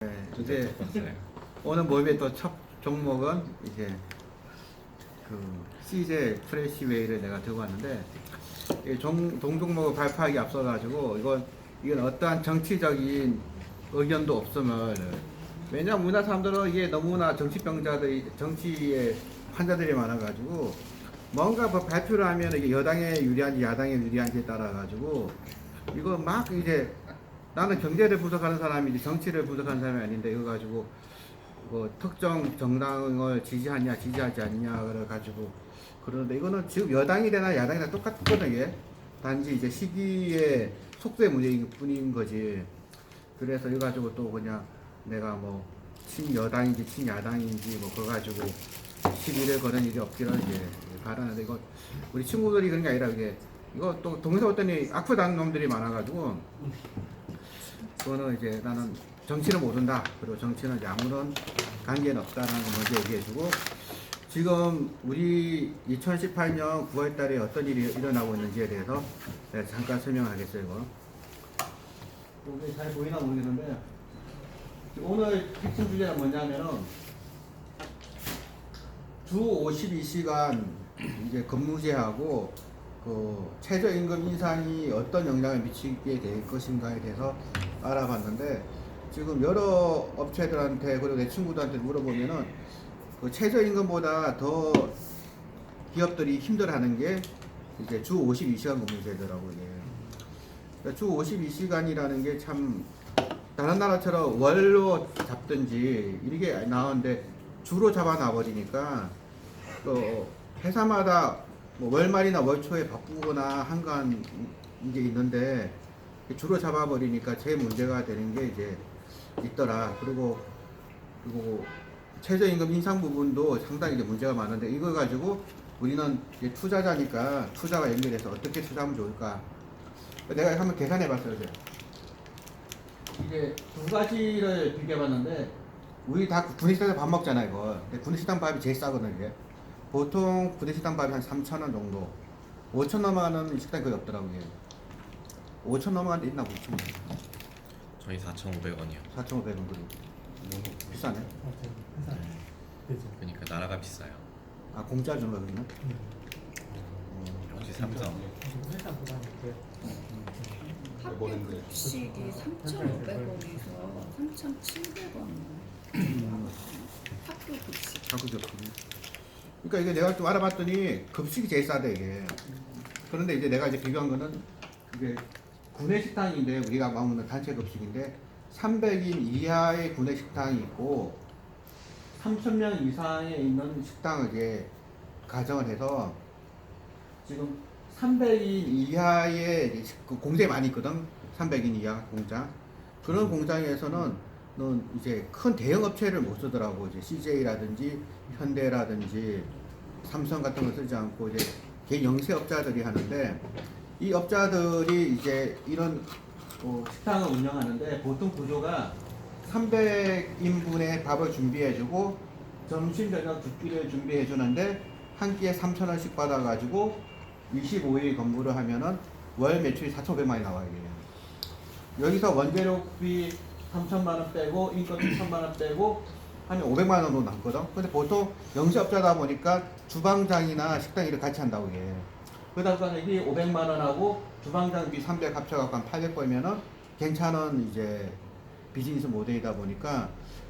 네, 이제 오늘 모임의 또 첫 종목은 이제 그 CJ 프레시웨이를 내가 들고 왔는데 동종목을 발표하기 앞서 가지고 이건 어떠한 정치적인 의견도 없음을, 왜냐면 우리나라 사람들은 이게 너무나 정치병자들이 정치의 환자들이 많아가지고 뭔가 뭐 발표를 하면 이게 여당에 유리한지 야당에 유리한지에 따라 가지고 이거 막 이제 나는 경제를 분석하는 사람이지 정치를 분석하는 사람이 아닌데 이거 가지고 뭐 특정 정당을 지지하냐 지지하지 않냐 그래 가지고 그러는데, 이거는 지금 여당이 되나 야당이 되나 똑같거든. 이게 단지 이제 시기의 속도의 문제인 뿐인 거지. 그래서 이거 가지고 또 그냥 내가 뭐 친여당인지 친야당인지 뭐 그거 가지고 시비를 거는 일이 없기를 이제 바라는데, 이거 우리 친구들이 그런 게 아니라 이거 또 동네에 왔더니 악플 놈들이 많아가지고 그거는 이제 나는 정치는 모른다. 그리고 정치는 이제 아무런 관계는 없다라는 걸 먼저 얘기해주고, 지금 우리 2018년 9월달에 어떤 일이 일어나고 있는지에 대해서 내가 잠깐 설명하겠어요. 이거 여기 잘 보이나 모르겠는데, 오늘 핵심 주제는 뭐냐면은 주 52시간 이제 근무제하고 그 최저임금 인상이 어떤 영향을 미치게 될 것인가에 대해서 알아봤는데, 지금 여러 업체들한테 그리고 내 친구들한테 물어보면은 그 최저임금보다 더 기업들이 힘들어하는 게 이제 주 52시간 근무제더라고요. 그러니까 주 52시간이라는 게 참 다른 나라처럼 월로 잡든지 이게 나오는데 주로 잡아놔 버리니까 또 회사마다 뭐 월말이나 월초에 바쁘거나 한가한 게 있는데 주로 잡아버리니까 제일 문제가 되는 게 이제 있더라. 그리고 최저임금 인상 부분도 상당히 이제 문제가 많은데, 이걸 가지고 우리는 이제 투자자니까 투자와 연결해서 어떻게 투자하면 좋을까? 내가 한번 계산해봤어요. 이제 두 가지를 비교해봤는데, 우리 다 구내식당에서 밥 먹잖아 이거. 근데 구내식당 밥이 제일 싸거든. 이게 보통 구내식당 밥이 한 3,000원 정도, 5,000 넘어가는 식당이 거의 없더라고요. 5,000 넘어가는 데 있나 보죠. 저희 4,500원이요. 4,500원. 그리고 너무 비싸네. 그러니까 나라가 비싸요. 아, 공짜 주는 거 그러면? 역시 삼성. 학교 급식이 3,500원에서 3,700원. 학교 급식. 학교 급식. 그러니까 이게 내가 좀 알아봤더니 급식이 제일 싸대 이게. 그런데 이제 내가 이제 비교한 거는 이게 구내식당인데 우리가 먹는 단체 급식인데 300인 이하의 구내식당이 있고 3,000명 이상에 있는 식당을 이제 가정을 해서 지금 300인 이하의 그 공장이 많이 있거든. 300인 이하 공장. 그런 공장에서는 이제 큰 대형 업체를 못 쓰더라고. 이제 CJ라든지 현대라든지 삼성 같은 거 쓰지 않고 이제 개인 영세업자들이 하는데, 이 업자들이 이제 이런 식당을 운영하는데 보통 구조가 300인분의 밥을 준비해주고 점심 저녁 두 끼를 준비해주는데 한 끼에 3,000원씩 받아가지고 25일 근무를 하면은 월 매출이 4,500만원이 나와요. 여기서 원재료비 3,000만원 빼고 인건비 1,000만원 빼고 한 500만원 정도 남거든. 근데 보통 영세업자다 보니까 주방장이나 식당 일을 같이 한다고 해. 그러다 보니까 이게 500만원하고 주방장비 300 합쳐갖고 한 800 벌면은 괜찮은 이제 비즈니스 모델이다 보니까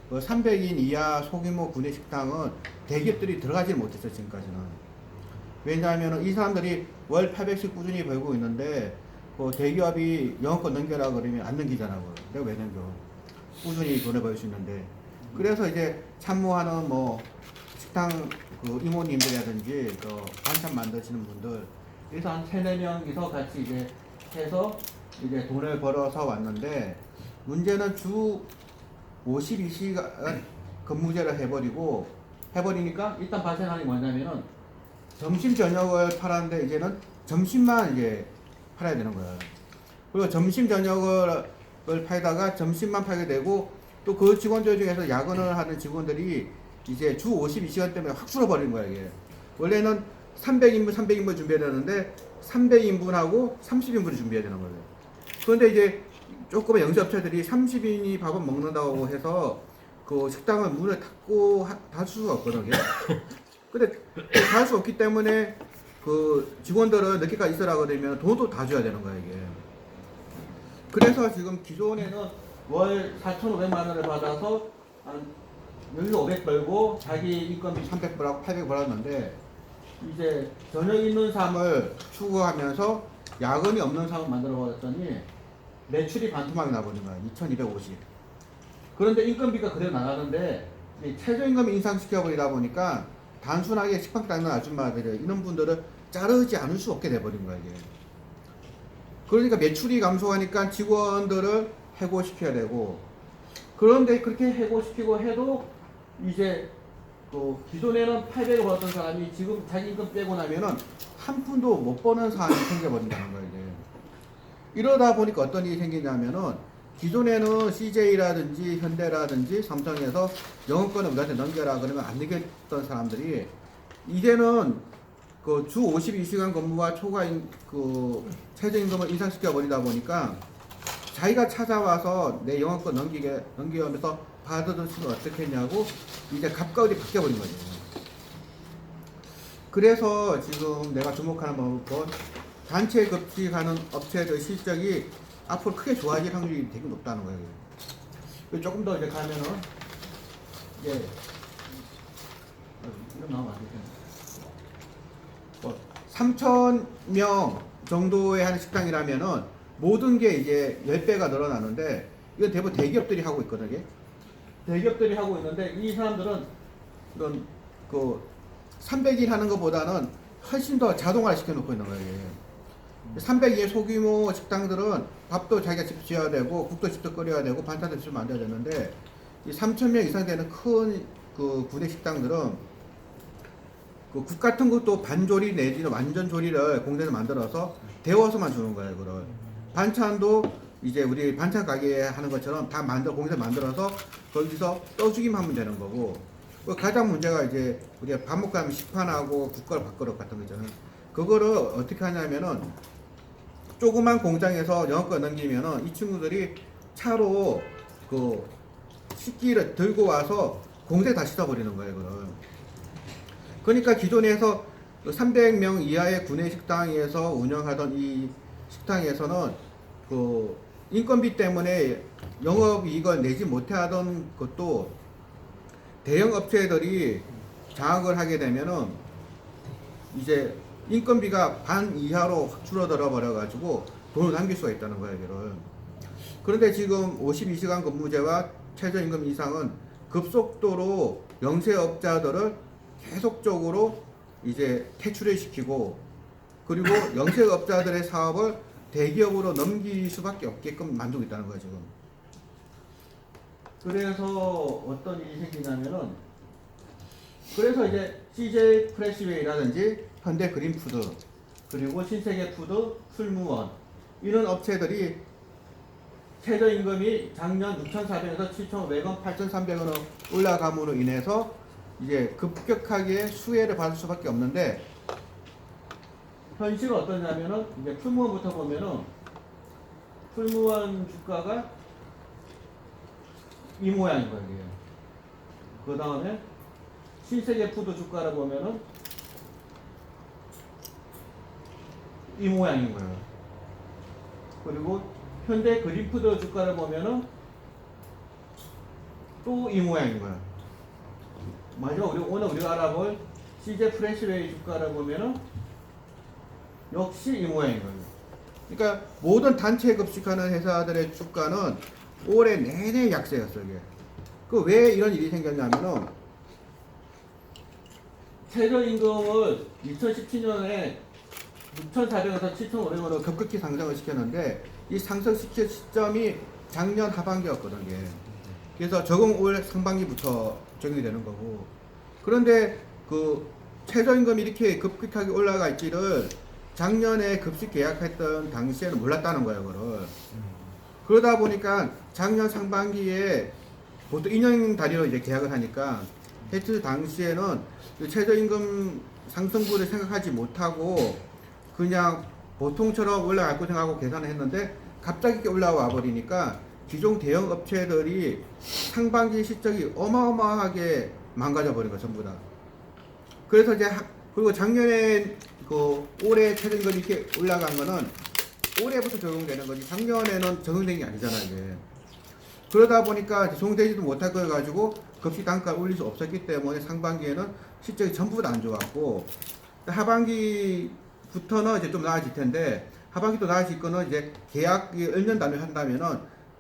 300인 이하 소규모 구내식당은 대기업들이 들어가지 못했어 지금까지는. 왜냐하면 이 사람들이 월 800씩 꾸준히 벌고 있는데 그 대기업이 영업권 넘겨라 그러면 안 넘기잖아. 내가 왜 넘겨? 꾸준히 돈을 벌 수 있는데. 그래서 이제 참모하는 뭐 식당 그 이모님들이라든지 그 반찬 만드시는 분들, 그래서 한 3-4명이서 같이 이제 해서 이제 돈을 벌어서 왔는데, 문제는 주 52시간 근무제를 해버리니까 일단 발생하는 게 뭐냐면은 점심 저녁을 팔았는데 이제는 점심만 이제 팔아야 되는 거야. 그리고 점심 저녁을 팔다가 점심만 팔게 되고, 또 그 직원들 중에서 야근을 하는 직원들이 이제 주 52시간 때문에 확 줄어버리는 거야 이게. 원래는 300인분 준비해야 되는데 300인분하고 30인분을 준비해야 되는 거예요. 그런데 이제 조금의 영세업체들이 30인이 밥을 먹는다고 해서 그 식당을 문을 닫고 닫을 수가 없거든요. 근데 닫을 수 없기 때문에 그 직원들을 늦게까지 있으라 그러면 돈도 다 줘야 되는 거야 이게. 그래서 지금 기존에는 월 4,500만 원을 받아서 한 여기서 500 벌고 자기 인건비 300 벌하고 800 벌었는데 이제 저녁 있는 삶을 추구하면서 야근이 없는 삶을 만들어 버렸더니 매출이 반토막이 나버린 거야. 2,250. 그런데 인건비가 그대로 나가는데 이 최저임금 인상시켜 버리다 보니까 단순하게 식빵 닦는 아줌마들 이런 분들을 자르지 않을 수 없게 돼버린 거야 이게. 그러니까 매출이 감소하니까 직원들을 해고시켜야 되고, 그런데 그렇게 해고시키고 해도 이제 그 기존에는 800을 벌었던 사람이 지금 자기 임금 빼고 나면은 한 푼도 못 버는 상황이 생겨버린다는 거예요 이게. 이러다 보니까 어떤 일이 생기냐면은 기존에는 CJ라든지 현대라든지 삼성에서 영업권을 우리한테 넘겨라 그러면 안 넘겼던 사람들이 이제는 그 주 52시간 근무와 그 최저임금을 인상시켜 버리다 보니까 자기가 찾아와서 내 영업권 넘기면서 받아들이면 어떻겠냐고 이제 갑각이 바뀌어 버린 거죠. 그래서 지금 내가 주목하는 건 단체 급식하는 업체들 실적이 앞으로 크게 좋아질 확률이 되게 높다는 거예요. 조금 더 이제 가면은 이제 이런 나오면 안 되겠네. 3,000명 정도의 하는 식당이라면은 모든 게 이제 10배가 늘어나는데 이건 대부분 대기업들이 하고 있거든요. 대기업들이 하고 있는데 이 사람들은 이런 그 300일 하는 것보다는 훨씬 더 자동화 시켜놓고 있는 거예요. 300일 소규모 식당들은 밥도 자기가 직접 지어야 되고 국도 직접 끓여야 되고 반찬도 직접 만들어야 되는데 이 3,000명 이상 되는 큰 그 구내 식당들은 그 국 같은 것도 반조리 내지는 완전 조리를 공장에서 만들어서 데워서만 주는 거예요. 그걸 반찬도 이제 우리 반찬 가게에 하는 것처럼 다 공장에서 만들어서 거기서 떠주기만 하면 되는 거고, 가장 문제가 이제 우리가 밥 먹고 하면 식판하고 국걸 밥그릇 같은 거 있잖아요. 그거를 어떻게 하냐면은 조그만 공장에서 영업권 넘기면은 이 친구들이 차로 그 식기를 들고 와서 공장에 다 씻어버리는 거예요. 그걸. 그러니까 기존에서 300명 이하의 구내 식당에서 운영하던 이 식당에서는 그 인건비 때문에 영업이익을 내지 못해 하던 것도 대형 업체들이 장악을 하게 되면은 이제 인건비가 반 이하로 확 줄어들어 버려 가지고 돈을 남길 수가 있다는 거예요, 이거를. 그런데 지금 52시간 근무제와 최저임금 인상은 급속도로 영세업자들을 계속적으로 이제 퇴출을 시키고, 그리고 영세업자들의 사업을 대기업으로 넘길 수밖에 없게끔 만들고 있다는 거예요, 지금. 그래서 어떤 일이 생기냐면은, 그래서 이제 CJ 프레시웨이라든지 현대 그린푸드, 그리고 신세계푸드, 풀무원 이런 업체들이 최저임금이 작년 6,400원에서 7,500원, 8,300원으로 올라감으로 인해서 이제 급격하게 수혜를 받을 수밖에 없는데, 현실은 어떠냐면은 이제 풀무원부터 보면은 풀무원 주가가 이 모양인 거예요. 그 다음에 신세계푸드 주가를 보면은 이 모양인 거예요. 그리고 현대 그린푸드 주가를 보면은 또 이 모양인 거예요. 마지막 오늘 우리가 알아볼 CJ 프레시웨이 주가를 보면은 역시 이 모양인 거예요. 그러니까 모든 단체 급식하는 회사들의 주가는 올해 내내 약세였어요. 이게. 그 왜 이런 일이 생겼냐면은 최저임금을 2017년에 6,400원에서 7,500원으로 급격히 상승을 시켰는데 이 상승시킨 시점이 작년 하반기였거든요. 그래서 적응 올 상반기부터 적용이 되는 거고, 그런데 그 최저임금이 이렇게 급격하게 올라가 있기를 작년에 급식 계약했던 당시에는 몰랐다는 거예요, 그거를. 그러다 보니까 작년 상반기에 보통 2년 단위로 이제 계약을 하니까 해트 당시에는 최저임금 상승분을 생각하지 못하고 그냥 보통처럼 올라갈 거 생각하고 계산을 했는데 갑자기 이렇게 올라와 버리니까 기존 대형 업체들이 상반기 실적이 어마어마하게 망가져 버린 거 전부 다. 그래서 이제 그리고 작년에 그 올해 최저임금이 이렇게 올라간 거는 올해부터 적용되는 거지 작년에는 적용된 게 아니잖아 이게. 그러다 보니까 적용되지도 못할 걸 가지고 급식 단가를 올릴 수 없었기 때문에 상반기에는 실적이 전부 다 안 좋았고 하반기부터는 이제 좀 나아질 텐데 하반기도 나아질 거는 이제 계약이 1년 단위로 한다면은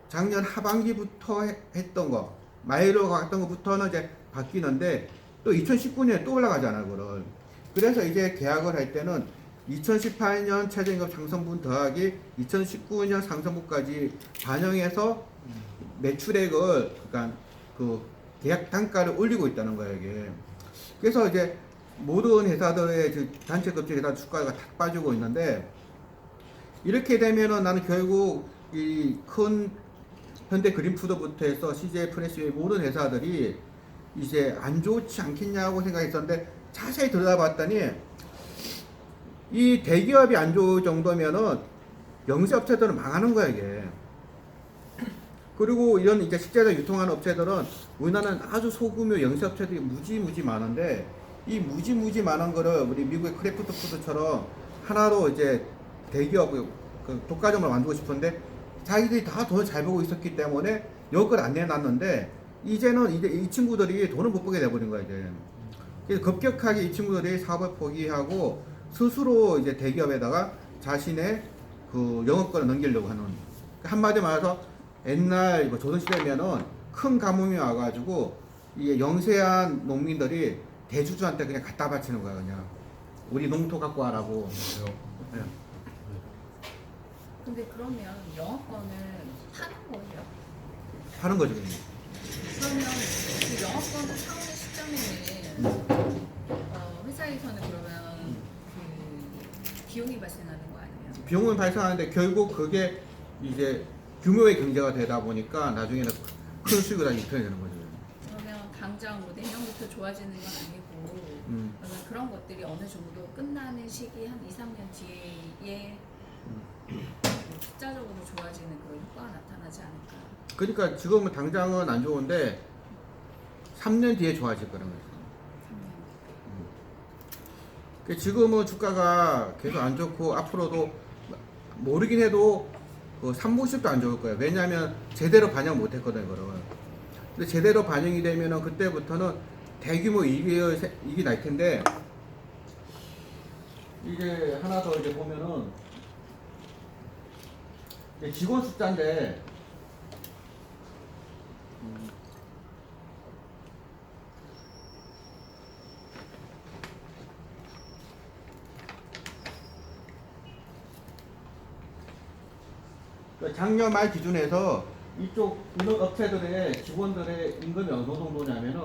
작년 하반기부터 했던 거 마이로 갔던 것부터는 이제 바뀌는데 또 2019년에 또 올라가잖아 그걸. 그래서 이제 계약을 할 때는 2018년 최저임금 상승분 더하기 2019년 상승분까지 반영해서 매출액을 그러니까 그 계약 단가를 올리고 있다는 거예요 이게. 그래서 이제 모든 회사들의 단체급식 회사 주가가 다 빠지고 있는데 이렇게 되면은 나는 결국 이 큰 현대 그린푸드부터 해서 CJ 프레시의 모든 회사들이 이제 안 좋지 않겠냐고 생각했었는데 자세히 들여다봤더니 이 대기업이 안 좋을 정도면은 영세업체들은 망하는 거야 이게. 그리고 이런 이제 식재료 유통하는 업체들은 우리나라는 아주 소규모 영세업체들이 무지 많은데 이 무지 많은 거를 우리 미국의 크래프트 푸드처럼 하나로 이제 대기업 그 독과점을 만들고 싶은데 자기들이 다 돈을 잘 벌고 있었기 때문에 여기를 안 내놨는데 이제는 이제 이 친구들이 돈을 못 벌게 돼버린 거야 이제. 그래서 급격하게 이 친구들이 사업을 포기하고 스스로 이제 대기업에다가 자신의 그 영업권을 넘기려고 하는. 한마디 말해서 옛날 뭐 조선시대면은 큰 가뭄이 와가지고 이게 영세한 농민들이 대주주한테 그냥 갖다 바치는 거야 그냥. 우리 농토 갖고 와라고. 네. 근데 그러면 영업권을 파는 거예요? 하는 거죠 그냥. 그러면 그 영업권을 사오는 시점에는 회사에서는 그러면 그 비용이 발생하는 거 아니에요? 비용은 발생하는데 결국 그게 이제 규모의 경제가 되다 보니까 나중에는 큰 수익을 다 입혀야 되는 거죠. 그러면 당장 뭐 내년부터 좋아지는 건 아니고 그러면 그런 것들이 어느 정도 끝나는 시기 한 2, 3년 뒤에 숫자적으로 좋아지는 그런 효과가 나타나지 않을까? 그러니까 지금은 당장은 안 좋은데 3년 뒤에 좋아질 거라는 거죠. 지금은 주가가 계속 안 좋고 앞으로도 모르긴 해도 그 3분씩도 안 좋을 거예요. 왜냐하면 제대로 반영 못 했거든요. 그러면. 근데 제대로 반영이 되면은 그때부터는 대규모 이익이 날 텐데 이게 하나 더 이제 보면은 이제 직원 숫자인데 작년 말 기준에서 이쪽 이런 업체들의 직원들의 임금이 어느 정도냐면은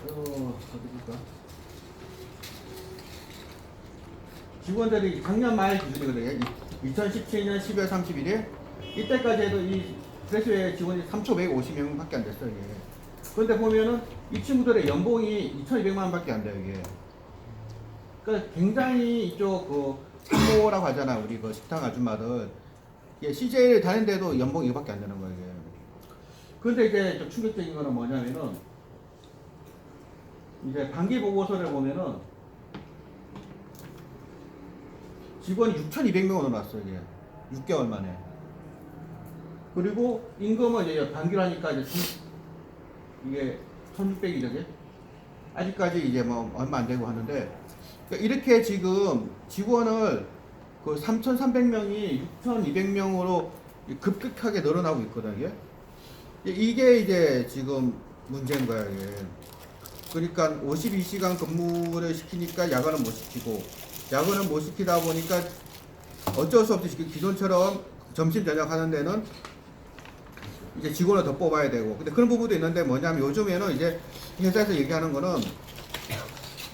어디일까? 직원들이 작년 말 기준이거든요. 2017년 12월 31일 이때까지 해도 이 프레시웨이 직원이 3,150명밖에 안 됐어요. 이게. 그런데 보면은 이 친구들의 연봉이 2,200만 원밖에 안 돼요. 이게. 그러니까 굉장히 이쪽 그 참모라고 하잖아. 우리 그 식당 아줌마들. 예, CJ를 다니는데도 연봉이 이거밖에 안 되는 거예요. 이게. 그런데 이제 좀 충격적인 거는 뭐냐면은 이제 반기 보고서를 보면은 직원이 6,200명으로 났어요. 이게 6개월 만에. 그리고 임금은 이제 반기로 하니까 이제 이게 1,600이죠. 이게 아직까지 이제 뭐 얼마 안 되고 하는데. 그러니까 이렇게 지금 직원을 그 3,300명이 6,200명으로 급격하게 늘어나고 있거든요. 이게 이제 지금 문제인 거야. 이게. 그러니까 52시간 근무를 시키니까 야간은 못 시키고, 야간은 못 시키다 보니까 어쩔 수 없이 기존처럼 점심 저녁 하는 데는 이제 직원을 더 뽑아야 되고. 근데 그런 부분도 있는데 뭐냐면 요즘에는 이제 회사에서 얘기하는 거는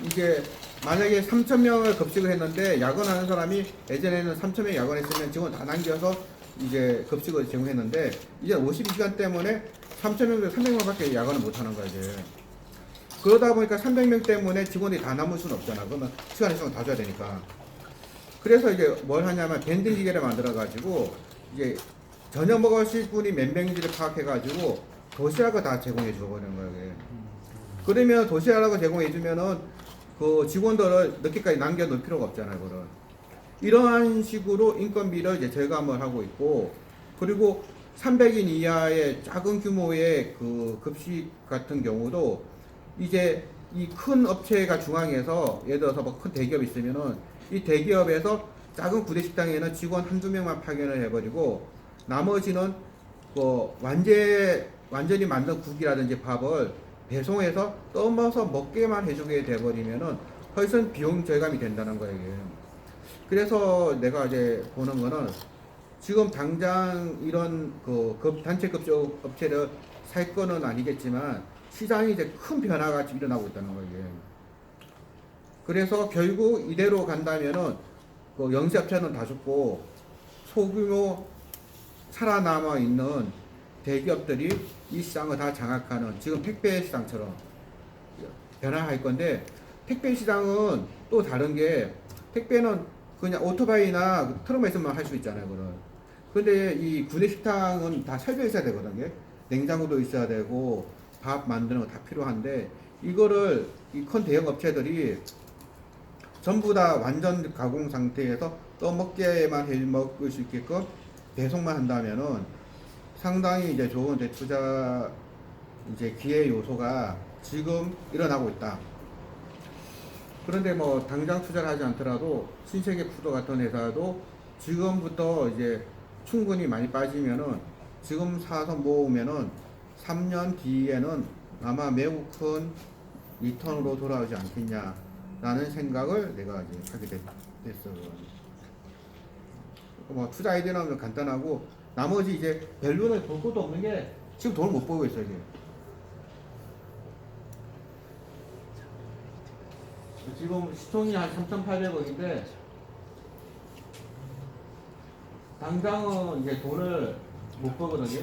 이게 만약에 3,000명을 급식을 했는데 야근하는 사람이 예전에는 3,000명 야근했으면 직원 다 남겨서 이제 급식을 제공했는데 이제 52시간 때문에 3,000명 중에 300명밖에 야근을 못 하는 거야 이제. 그러다 보니까 300명 때문에 직원이 다 남을 수는 없잖아. 그러면 시간을 다 줘야 되니까. 그래서 이제 뭘 하냐면 밴딩 기계를 만들어 가지고 이제 저녁 먹으실 분이 몇 명인지를 파악해 가지고 도시락을 다 제공해 주거든요. 이게. 그러면 도시락을 제공해 주면은 그 직원들을 늦게까지 남겨 놓을 필요가 없잖아요. 그런 이러한 식으로 인건비를 이제 절감을 하고 있고, 그리고 300인 이하의 작은 규모의 그 급식 같은 경우도 이제 이 큰 업체가 중앙에서 예를 들어서 뭐 큰 대기업이 있으면은 이 대기업에서 작은 구내식당에는 직원 한두 명만 파견을 해버리고 나머지는 뭐 완전히 만든 국이라든지 밥을 배송해서 떠먹어서 먹게만 해주게 돼버리면은 훨씬 비용 절감이 된다는 거예요. 이게. 그래서 내가 이제 보는 거는 지금 당장 이런 그 단체 급식 업체를 살 거는 아니겠지만 시장이 이제 큰 변화가 지금 일어나고 있다는 거예요. 그래서 결국 이대로 간다면은 그 영세업체는 다 죽고 소규모 살아남아 있는 대기업들이 이 시장을 다 장악하는 지금 택배 시장처럼 변화할 건데, 택배 시장은 또 다른 게 택배는 그냥 오토바이나 트럭만 있으면 할 수 있잖아요. 그런. 근데 이 구내식당은 다 설비가 있어야 되거든요. 냉장고도 있어야 되고 밥 만드는 거 다 필요한데 이거를 이 큰 대형 업체들이 전부 다 완전 가공 상태에서 떠먹게만 해 먹을 수 있게끔 배송만 한다면은 상당히 이제 좋은 이제 투자 이제 기회 요소가 지금 일어나고 있다. 그런데 뭐 당장 투자를 하지 않더라도 신세계 푸드 같은 회사도 지금부터 이제 충분히 많이 빠지면은 지금 사서 모으면은 3년 뒤에는 아마 매우 큰 리턴으로 돌아오지 않겠냐라는 생각을 내가 이제 하게 됐어요. 뭐 투자 아이디어는 간단하고 나머지 이제 밸류는 볼 것도 없는 게 지금 돈을 못 벌고 있어요. 이제. 지금 시총이 한 3,800억인데 당장은 이제 돈을 못 벌거든요.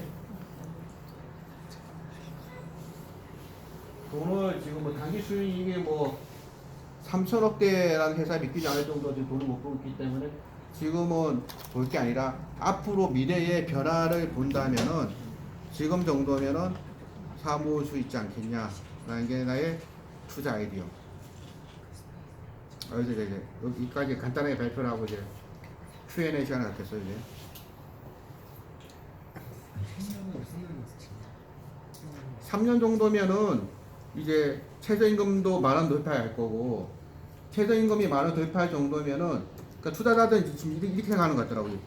돈을 지금 뭐 단기 수익이 뭐 3천억대라는 회사 믿기지 않을 정도로 지금 돈을 못 벌고 있기 때문에 지금은 볼 게 아니라 앞으로 미래의 변화를 본다면은 지금 정도면은 사모을 수 있지 않겠냐라는 게 나의 투자 아이디어. 이제 여기까지 간단하게 발표를 하고 이제 Q&A 시간을 갖겠어요. 이제. 3년 정도면은 이제 최저임금도 10,000원 돌파할 거고, 최저임금이 10,000원 돌파할 정도면은 그러니까 투자자들은 지금 이렇게 생각하는 것 같더라고요.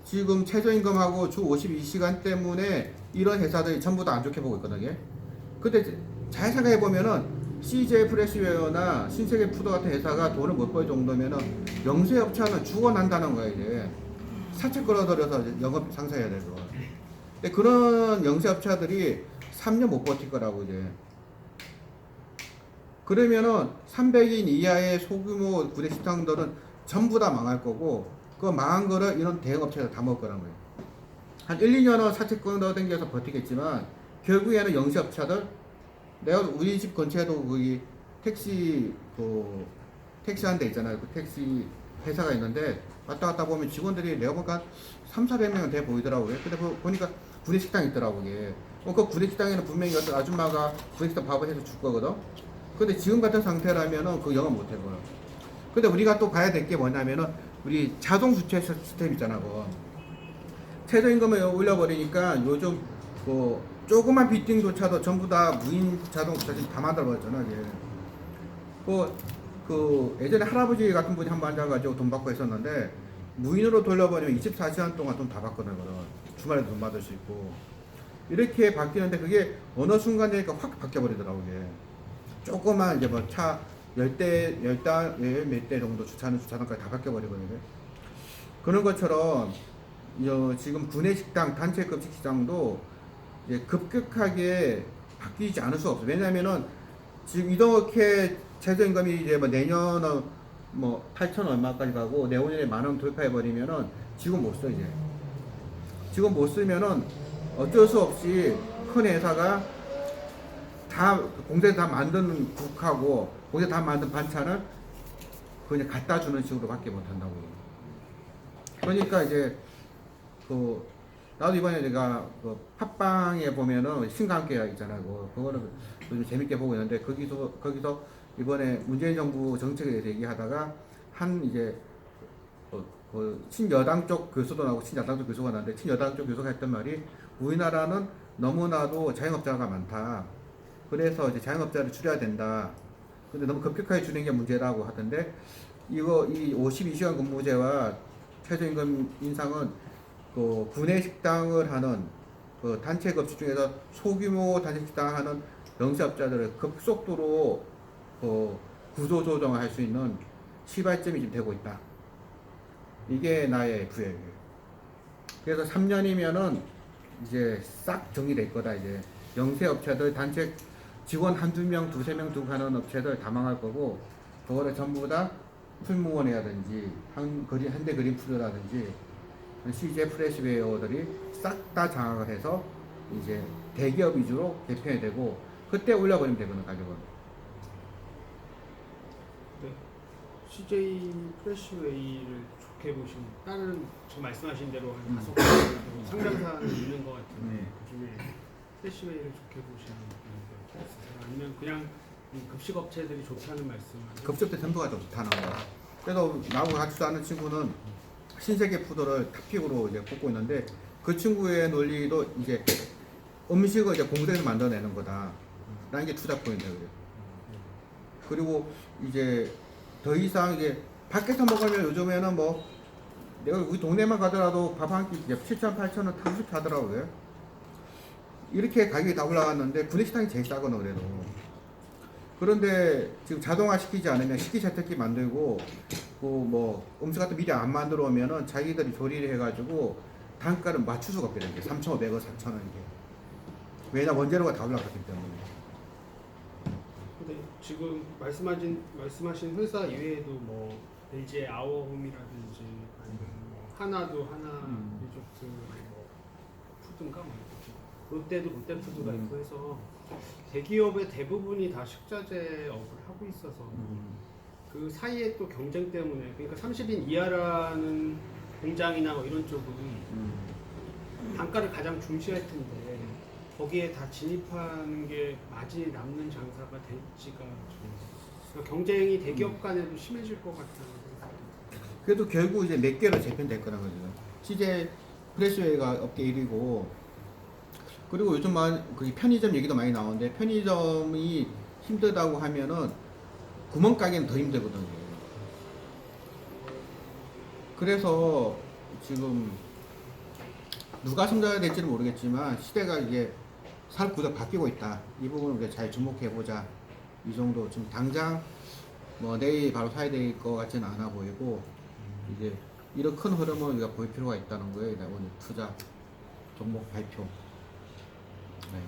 지금 최저임금하고 주 52시간 때문에 이런 회사들이 전부 다 안 좋게 보고 있거든요. 근데 잘 생각해 보면은 CJ 프레시웨어나 신세계 푸드 같은 회사가 돈을 못 벌 정도면은 영세업체는 죽어난다는 거예요. 이제 사채 끌어들여서 영업 상사해야 되고. 근데 그런 영세업체들이 3년 못 버틸 거라고 이제. 그러면은 300인 이하의 소규모 구내식당들은 전부 다 망할 거고, 그 망한 거를 이런 대형업체가 다 먹을 거란 거예요. 한 1, 2년은 사채 끌어당겨서 버티겠지만 결국에는 영세업체들, 내가 우리 집 근처에도 거기 택시 한 대 있잖아요. 그 택시 회사가 있는데 왔다 갔다 보면 직원들이 내가 보니까 300~400명은 돼 보이더라고요. 근데 보니까 구내식당 있더라고요. 그 구내식당에는 분명히 어떤 아줌마가 구내식당 밥을 해서 줄 거거든. 근데 지금 같은 상태라면은 그 영업 못 할 거야. 근데 우리가 또 봐야 될 게 뭐냐면은 우리 자동 주최 시스템 있잖아. 그 최저임금을 올려버리니까 요즘 그 조그만 비팅조차도 전부 다 무인 자동 주차식 다 만들어버렸잖아. 그 예전에 할아버지 같은 분이 한번 앉아가지고 돈 받고 했었는데 무인으로 돌려버리면 24시간 동안 돈 다 받거든. 주말에도 돈 받을 수 있고 이렇게 바뀌는데 그게 어느 순간 되니까 확 바뀌어버리더라고요. 조그만 이제 뭐 차 10대 몇 대 정도 주차하는 주차장까지 다 바뀌어버리거든요. 그런 것처럼 지금 구내식당 단체급식 시장도 이제 급격하게 바뀌지 않을 수 없어요. 왜냐면은 지금 이렇게 최저임금이 이제 뭐 내년은 뭐 8,000 얼마까지 가고 내후년에 10,000원 돌파해버리면은 지금 못 써. 이제 지금 못 쓰면은 어쩔 수 없이 큰 회사가 다 공장에서 다 만든 국하고 공장에서 다 만든 반찬을 그냥 갖다 주는 식으로밖에 못 한다고. 그러니까 이제 그 나도 이번에 내가 그 팟빵에 보면은 신과 함께 있잖아요. 그거는 좀 재밌게 보고 있는데 거기서 이번에 문재인 정부 정책에 대해서 얘기하다가 한 이제 그 친여당 쪽 교수도 나오고 친야당 쪽 교수가 나는데 친여당 쪽 교수가 했던 말이 우리나라는 너무나도 자영업자가 많다. 그래서 이제 자영업자를 줄여야 된다. 근데 너무 급격하게 줄이는 게 문제라고 하던데 이 52시간 근무제와 최저임금 인상은 그 구내 식당을 하는 그 단체 급식 중에서 소규모 단체 식당 하는 영세업자들을 급속도로 구조 조정을 할 수 있는 시발점이 지금 되고 있다. 이게 나의 구획이에요. 그래서 3년이면은 이제 싹 정리될 거다. 이제 영세업체들 단체 직원 한두 명, 두세 명 두고 하는 업체들 다 망할 거고 그거를 전부 다 풀무원이라든지 현대 그린푸드라든지 CJ 프레시웨어들이 싹 다 장악을 해서 이제 대기업 위주로 개편이 되고 그때 올려버리면 되거든 가격은. 네. CJ 프레시웨이를 좋게 보시면 다른 저 말씀하신 대로 한 5가지 상장사는 있는 것 같은데 그중에 프레시웨이를 좋게 보시는 분들 있으세요? 아니면 그냥 급식 업체들이 좋다는 말씀을? 급식도 전부가 다 나온 거야. 그래서 나하고 같이 하는 친구는 신세계 푸드를 탑픽으로 이제 뽑고 있는데 그 친구의 논리도 이제 음식을 이제 공장에서 만들어내는 거다. 라는 게 투자 포인트예요. 그리고 이제 더 이상 이제 밖에서 먹으면 요즘에는 뭐 내가 우리 동네만 가더라도 밥 한 끼 7,000, 8,000원 탕수육 하더라고요. 이렇게 가격이 다 올라갔는데 구내식당이 제일 싸거든 그래도. 그런데 지금 자동화 시키지 않으면 식기세척기 만들고 뭐 음식 같은 미리 안 만들어 오면은 자기들이 조리를 해가지고 단가를 맞출 수가 없게 된 게 3,500원, 4,000원 이게. 왜냐 원재료가 다 올라갔기 때문에. 근데 지금 말씀하신 회사 이외에도 뭐 LG 아워홈이라든지 아니면 뭐 하나도 하나 리조트 뭐 푸드인가 뭐 롯데도 롯데푸드가 있고 해서 대기업의 대부분이 다 식자재 업을 하고 있어서 그 사이에 또 경쟁 때문에 그러니까 30인 이하라는 공장이나 뭐 이런 쪽은 단가를 가장 중시할 텐데 거기에 다 진입하는 게 마진이 남는 장사가 될지가 그러니까 경쟁이 대기업 간에도 심해질 것 같다는 생각이 듭니다. 그래도 결국 이제 몇 개로 재편될 거란 거죠. CJ 프레시웨이가 업계 1위고 그리고 요즘 그 편의점 얘기도 많이 나오는데 편의점이 힘들다고 하면은 구멍가게는 더 힘들거든요. 그래서 지금 누가 성장해야 될지는 모르겠지만 시대가 이제 살 구조가 바뀌고 있다. 이 부분을 우리가 잘 주목해보자. 이 정도 지금 당장 뭐 내일 바로 사야 될 것 같지는 않아 보이고 이제 이런 큰 흐름을 우리가 볼 필요가 있다는 거예요. 오늘 투자 종목 발표. 네.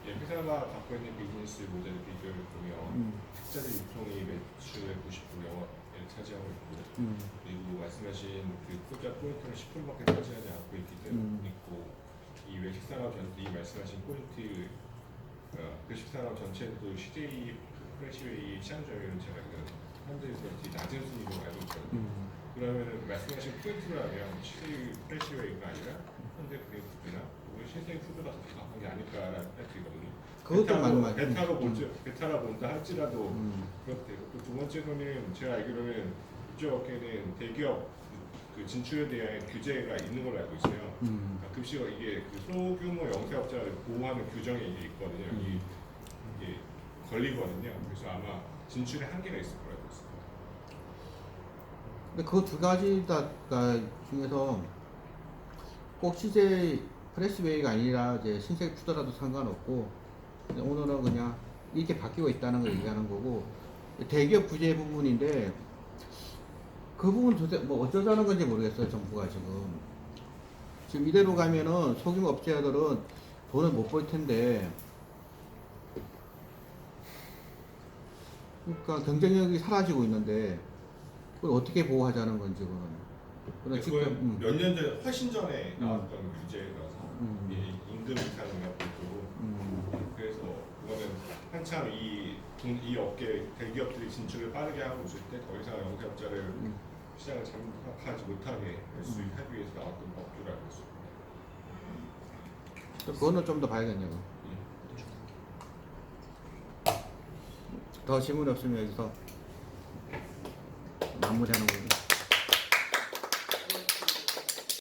예, 회사가 갖고 있는 비즈니스 모델 비교를 보면 식자재 유통이 매출의 90% 영업을 차지하고 있고 그리고 말씀하신 그 투자 포인트는 10%밖에 차지하지 않고 있기 때문에 있고 이 외식산업 이 말씀하신 포인트 그 식산업 전체도 CJ 프레시웨이 시장 점유율은 제가 현재에서 낮은 순위로 알고 있거든요. 그러면 말씀하신 포인트라면 CJ 프레시웨이가 아니라 현대 그린푸드나 우리 신생 푸드가 더 강한 게 아닐까라는 생각이 들거든요. 그것도 맞는 말이에요. 베타로 본다 할지라도 그렇대요. 또 두 번째로는 제가 알기로는 이쪽 업계는 대기업 그 진출에 대한 규제가 있는 걸로 알고 있어요. 그러니까 급식업 이게 그 소규모 영세업자를 보호하는 규정이 이게 있거든요. 이게 걸리거든요. 그래서 아마 진출에 한계가 있을 거라고 알고 있습니다. 근데 그 두 가지 다 중에서 꼭 CJ 프레시웨이가 아니라 이제 신세계 푸드라도 상관없고 오늘은 그냥 이렇게 바뀌고 있다는 걸 얘기하는 거고 대기업 구제 부분인데 그 부분 도대체 뭐 어쩌자는 건지 모르겠어요. 정부가 지금 이대로 가면은 소규모 업체들은 돈을 못 벌 텐데 그러니까 경쟁력이 사라지고 있는데 그걸 어떻게 보호하자는 건지 그건 지금 몇 년 전에 훨씬 전에 나왔던 규제라서 임금 이상을 앞두고 그래서 그거는 한참 이 업계 대기업들이 진출을 빠르게 하고 있을 때 더 이상 영세업자를 시장을 장악하지 못하게 하기 위해서 나왔던 법규를 알고 있습니다. 또 그거는 좀 더 봐야겠네요. 더 질문 없으면 여기서 마무리하는 거죠.